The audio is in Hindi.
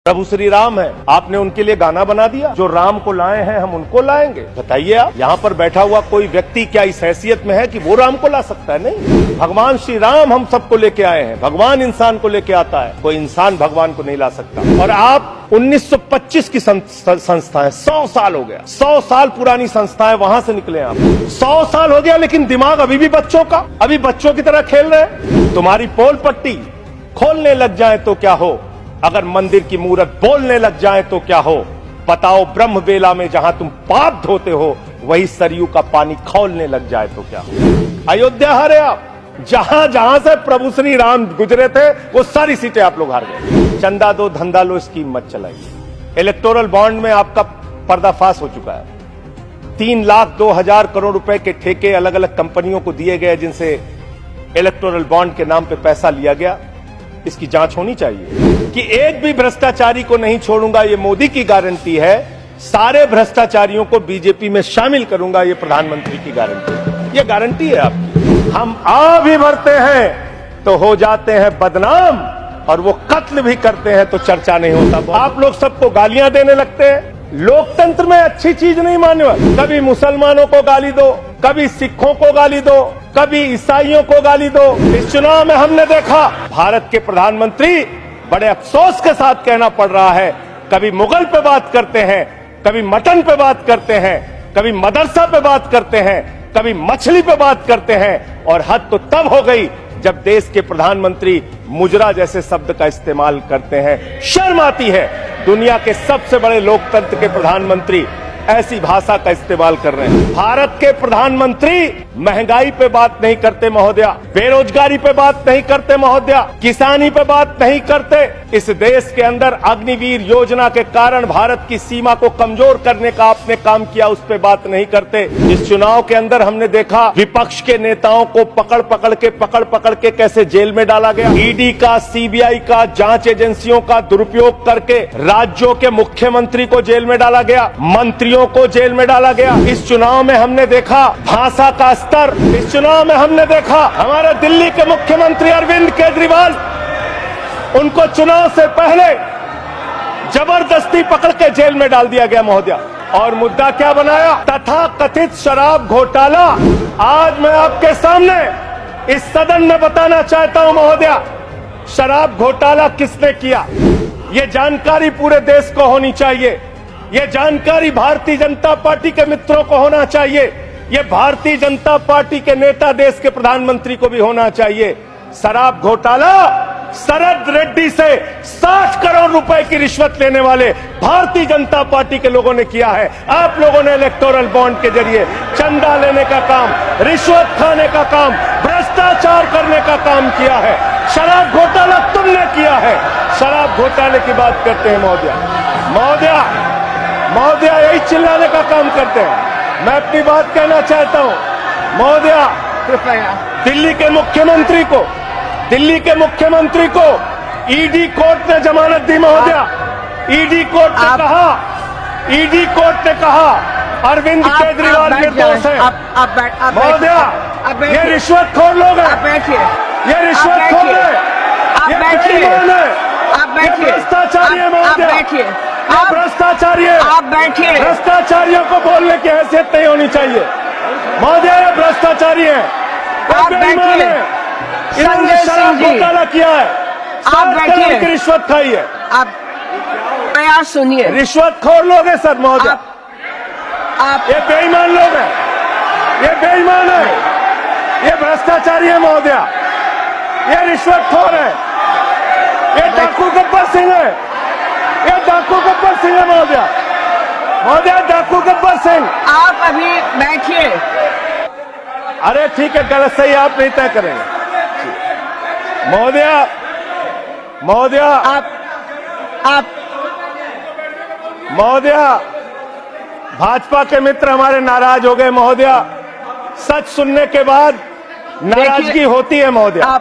प्रभु श्री राम है, आपने उनके लिए गाना बना दिया। जो राम को लाए हैं हम उनको लाएंगे। बताइए आप, यहाँ पर बैठा हुआ कोई व्यक्ति क्या इस हैसियत में है कि वो राम को ला सकता है? नहीं, भगवान श्री राम हम सबको लेके आए हैं। भगवान इंसान को लेके आता है, कोई इंसान भगवान को नहीं ला सकता। और आप 1925 की संस्था है, 100 साल हो गया, 100 साल पुरानी संस्था है, वहां से निकले आप। 100 साल हो गया लेकिन दिमाग अभी भी बच्चों का, अभी बच्चों की तरह खेल रहे हैं। तुम्हारी पोल पट्टी खोलने लग जाए तो क्या हो, अगर मंदिर की मूरत बोलने लग जाए तो क्या हो। बताओ, ब्रह्म बेला में जहां तुम पाप धोते हो वही सरयू का पानी खौलने लग जाए तो क्या हो। अयोध्या हारे आप, जहां जहां से प्रभु श्री राम गुजरे थे वो सारी सीटें आप लोग हार गए। चंदा दो धंधा लो स्कीम मत चलाइए। इलेक्टोरल बॉन्ड में आपका पर्दाफाश हो चुका है। 3,02,000 करोड़ रुपए के ठेके अलग अलग कंपनियों को दिए गए जिनसे इलेक्टोरल बॉन्ड के नाम पे पैसा लिया गया। इसकी जांच होनी चाहिए कि एक भी भ्रष्टाचारी को नहीं छोड़ूंगा, ये मोदी की गारंटी है। सारे भ्रष्टाचारियों को बीजेपी में शामिल करूंगा, ये प्रधानमंत्री की गारंटी, ये गारंटी है आपकी। हम आ भी भरते हैं तो हो जाते हैं बदनाम, और वो कत्ल भी करते हैं तो चर्चा नहीं होता। आप लोग सबको गालियां देने लगते हैं। लोकतंत्र में अच्छी चीज नहीं माने, कभी मुसलमानों को गाली दो, कभी सिखों को गाली दो, कभी ईसाइयों को गाली दो। इस चुनाव में हमने देखा भारत के प्रधानमंत्री बड़े अफसोस के साथ कहना पड़ रहा है, कभी मुगल पे बात करते हैं, कभी मटन पे बात करते हैं, कभी मदरसा पे बात करते हैं, कभी मछली पे बात करते हैं, और हद तो तब हो गई जब देश के प्रधानमंत्री मुजरा जैसे शब्द का इस्तेमाल करते हैं। शर्म आती है, दुनिया के सबसे बड़े लोकतंत्र के प्रधानमंत्री ऐसी भाषा का इस्तेमाल कर रहे हैं। भारत के प्रधानमंत्री महंगाई पे बात नहीं करते महोदया, बेरोजगारी पे बात नहीं करते महोदया, किसानी पे बात नहीं करते। इस देश के अंदर अग्निवीर योजना के कारण भारत की सीमा को कमजोर करने का आपने काम किया, उस पे बात नहीं करते। इस चुनाव के अंदर हमने देखा विपक्ष के नेताओं को पकड़ पकड़ के कैसे जेल में डाला गया। ईडी का, सीबीआई का, जांच एजेंसियों का दुरुपयोग करके राज्यों के मुख्यमंत्री को जेल में डाला गया, मंत्रियों को जेल में डाला गया। इस चुनाव में हमने देखा भाषा का स्तर, इस चुनाव में हमने देखा हमारे दिल्ली के मुख्यमंत्री अरविंद केजरीवाल, उनको चुनाव से पहले जबरदस्ती पकड़ के जेल में डाल दिया गया महोदया। और मुद्दा क्या बनाया? तथाकथित शराब घोटाला। आज मैं आपके सामने इस सदन में बताना चाहता हूं महोदया, शराब घोटाला किसने किया, ये जानकारी पूरे देश को होनी चाहिए। ये जानकारी भारतीय जनता पार्टी के मित्रों को होना चाहिए। ये भारतीय जनता पार्टी के नेता, देश के प्रधानमंत्री को भी होना चाहिए। शराब घोटाला शरद रेड्डी से 60 करोड़ रुपए की रिश्वत लेने वाले भारतीय जनता पार्टी के लोगों ने किया है। आप लोगों ने इलेक्टोरल बॉन्ड के जरिए चंदा लेने का काम, रिश्वत खाने का काम, भ्रष्टाचार करने का काम किया है। शराब घोटाला तुमने किया है। शराब घोटाले की बात करते हैं महोदया, महोदया यही चिल्लाने का काम करते हैं। मैं अपनी बात कहना चाहता हूं महोदया, दिल्ली के मुख्यमंत्री को ईडी कोर्ट ने जमानत दी महोदया। ईडी कोर्ट ने कहा अरविंद केजरीवाल निर्दोष है। महोदया, ये रिश्वतखोर लोग हैं, ये रिश्वतखोर है, ये बेईमान है, ये भ्रष्टाचारी है महोदया, आप भ्रष्टाचारी है। आप बैठिए। भ्रष्टाचारियों को बोलने की हैसियत नहीं होनी चाहिए महोदया, ये भ्रष्टाचारी है, आप बैठिए। इन्होंने शराब घोटाला किया है, आप बैठिए, रिश्वत खाई है। आप प्रयास सुनिए। रिश्वतखोर लोग हैं सर महोदया, आप ये बेईमान लोग हैं, ये बेईमान है, ये भ्रष्टाचारी है महोदया, ये रिश्वतखोर है, ये डाकू गब्बर सिंह है, ये डाकू गब्बर सिंह है महोदया, डाकू गब्बर सिंह। आप अभी बैठिए। अरे ठीक है, गलत सही आप नहीं तय करेंगे महोदया। आप महोदया, भाजपा के मित्र हमारे नाराज हो गए महोदया। सच सुनने के बाद नाराजगी होती है महोदया।